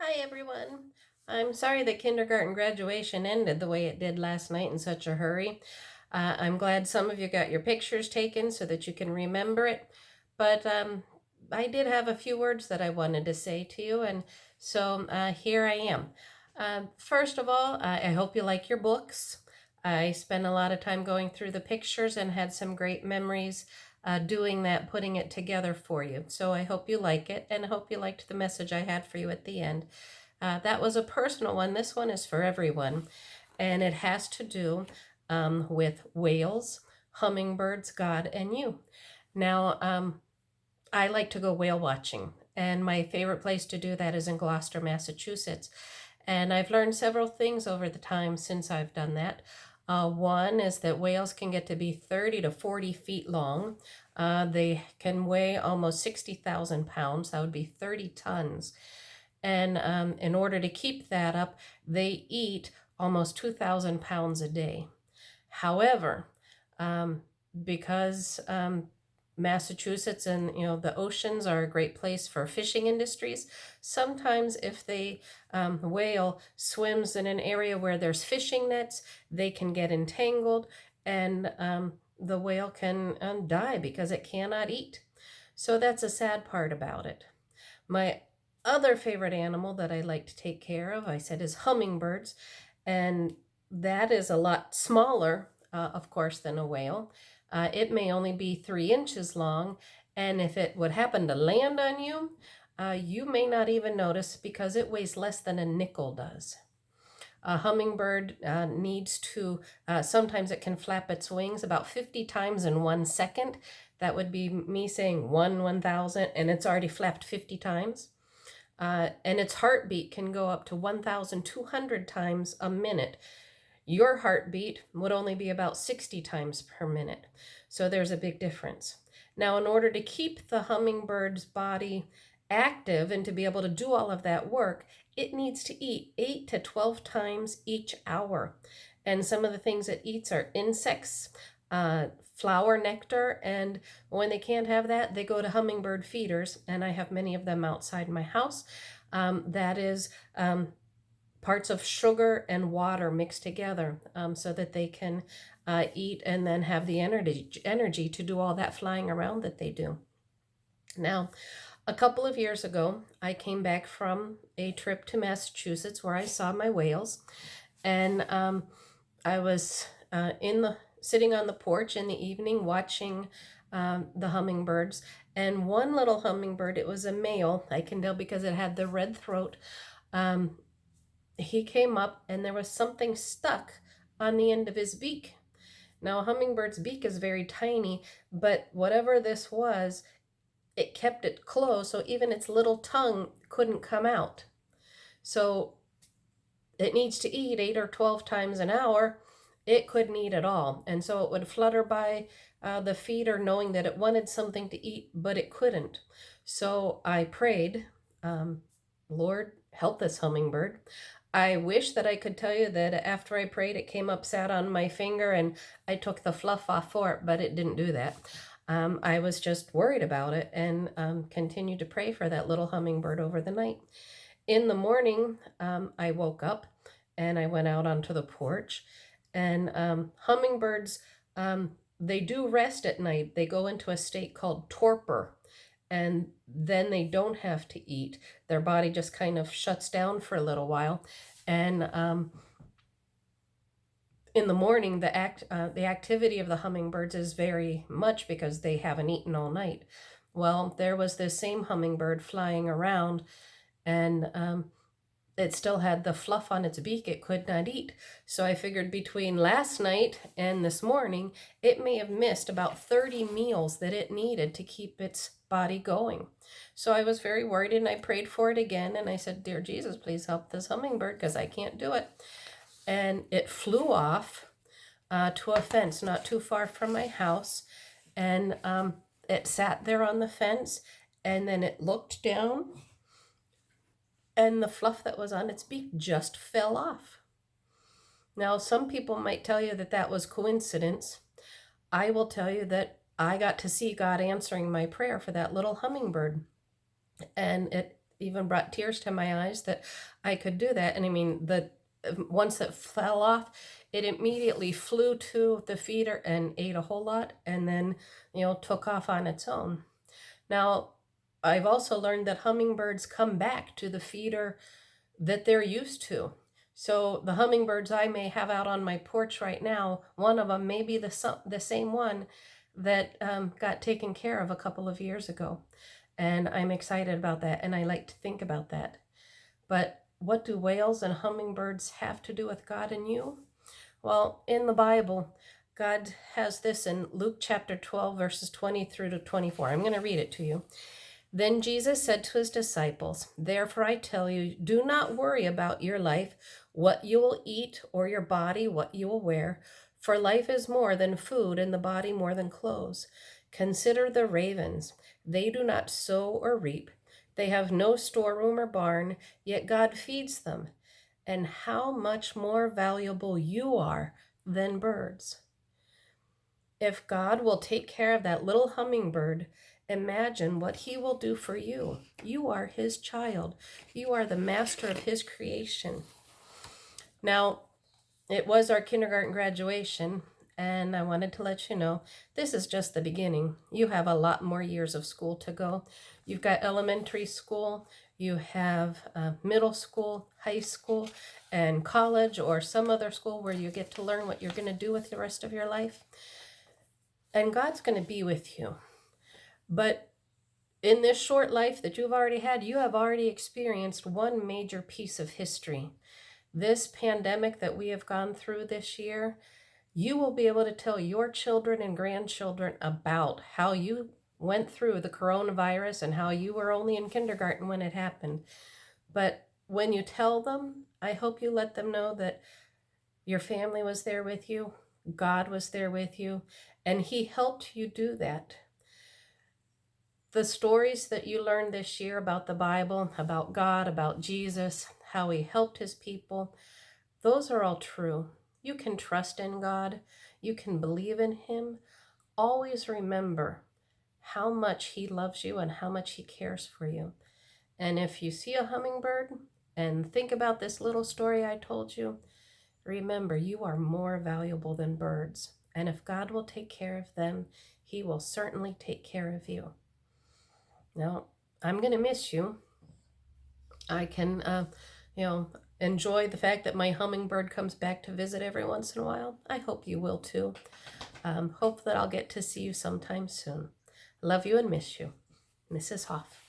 Hi, everyone. I'm sorry that kindergarten graduation ended the way it did last night in such a hurry. I'm glad some of you got your pictures taken so that you can remember it. But I did have a few words that I wanted to say to you, and so here I am. First of all, I hope you like your books. I spent a lot of time going through the pictures and had some great memories doing that, putting it together for you. So I hope you like it, and I hope you liked the message I had for you at the end. That was a personal one. This one is for everyone, and it has to do with whales, hummingbirds, God, and you. Now, I like to go whale watching, and my favorite place to do that is in Gloucester, Massachusetts. And I've learned several things over the time since I've done that. One is that whales can get to be 30 to 40 feet long. They can weigh almost 60,000 pounds. That would be 30 tons. And in order to keep that up, they eat almost 2,000 pounds a day. However, because Massachusetts and the oceans are a great place for fishing industries. Sometimes if the whale swims in an area where there's fishing nets, they can get entangled, and the whale can die because it cannot eat. So that's a sad part about it. My other favorite animal that I like to take care of, I said, is hummingbirds, and that is a lot smaller, of course, than a whale. It may only be 3 inches long, and if it would happen to land on you, you may not even notice because it weighs less than a nickel does. A hummingbird needs to, sometimes it can flap its wings about 50 times in 1 second. That would be me saying 1,000, and it's already flapped 50 times. And its heartbeat can go up to 1,200 times a minute. Your heartbeat would only be about 60 times per minute. So there's a big difference. Now, in order to keep the hummingbird's body active and to be able to do all of that work, it needs to eat 8 to 12 times each hour. And some of the things it eats are insects, flower nectar, and when they can't have that, they go to hummingbird feeders, and I have many of them outside my house. That is parts of sugar and water mixed together so that they can eat and then have the energy to do all that flying around that they do. Now, a couple of years ago, I came back from a trip to Massachusetts where I saw my whales, and I was sitting on the porch in the evening watching the hummingbirds, and one little hummingbird, it was a male, I can tell because it had the red throat. He came up and there was something stuck on the end of his beak. Now, a hummingbird's beak is very tiny, but whatever this was, it kept it closed, so even its little tongue couldn't come out. So it needs to eat 8 or 12 times an hour. It couldn't eat at all. And so it would flutter by the feeder knowing that it wanted something to eat, but it couldn't. So I prayed, Lord, help this hummingbird. I wish that I could tell you that after I prayed, it came up, sat on my finger, and I took the fluff off for it, but it didn't do that. I was just worried about it and continued to pray for that little hummingbird over the night. In the morning, I woke up and I went out onto the porch, and hummingbirds, they do rest at night. They go into a state called torpor, and then they don't have to eat. Their body just kind of shuts down for a little while, and in the morning, the activity of the hummingbirds is very much because they haven't eaten all night. Well, there was this same hummingbird flying around, and it still had the fluff on its beak it could not eat. So I figured between last night and this morning, it may have missed about 30 meals that it needed to keep its body going. So I was very worried, and I prayed for it again, and I said, Dear Jesus, please help this hummingbird because I can't do it. And it flew off to a fence not too far from my house, and it sat there on the fence, and then it looked down, and the fluff that was on its beak just fell off. Now, some people might tell you that that was coincidence. I will tell you that I got to see God answering my prayer for that little hummingbird. And even brought tears to my eyes that I could do that. And I mean, the once it fell off, it immediately flew to the feeder and ate a whole lot, and then, took off on its own. Now, I've also learned that hummingbirds come back to the feeder that they're used to. So the hummingbirds I may have out on my porch right now, one of them may be the same one that got taken care of a couple of years ago. And I'm excited about that, and I like to think about that. But what do whales and hummingbirds have to do with God and you? Well, in the Bible, God has this in Luke chapter 12, verses 20 through to 24. I'm going to read it to you. Then Jesus said to his disciples, "Therefore I tell you, do not worry about your life, what you will eat, or your body, what you will wear. For life is more than food, and the body more than clothes. Consider the ravens. They do not sow or reap. They have no storeroom or barn, yet God feeds them. And how much more valuable you are than birds." If God will take care of that little hummingbird, imagine what he will do for you. You are his child. You are the master of his creation. Now, it was our kindergarten graduation, and I wanted to let you know this is just the beginning. You have a lot more years of school to go. You've got elementary school, you have middle school, high school, and college, or some other school where you get to learn what you're going to do with the rest of your life. And God's going to be with you. But in this short life that you've already had, you have already experienced one major piece of history. This pandemic that we have gone through this year, you will be able to tell your children and grandchildren about how you went through the coronavirus and how you were only in kindergarten when it happened. But when you tell them, I hope you let them know that your family was there with you, God was there with you, and he helped you do that. The stories that you learned this year about the Bible, about God, about Jesus, how he helped his people, those are all true. You can trust in God. You can believe in him. Always remember how much he loves you and how much he cares for you. And if you see a hummingbird and think about this little story I told you, remember you are more valuable than birds. And if God will take care of them, he will certainly take care of you. Now, I'm going to miss you. I can, enjoy the fact that my hummingbird comes back to visit every once in a while. I hope you will too. Hope that I'll get to see you sometime soon. Love you and miss you. Mrs. Hoff.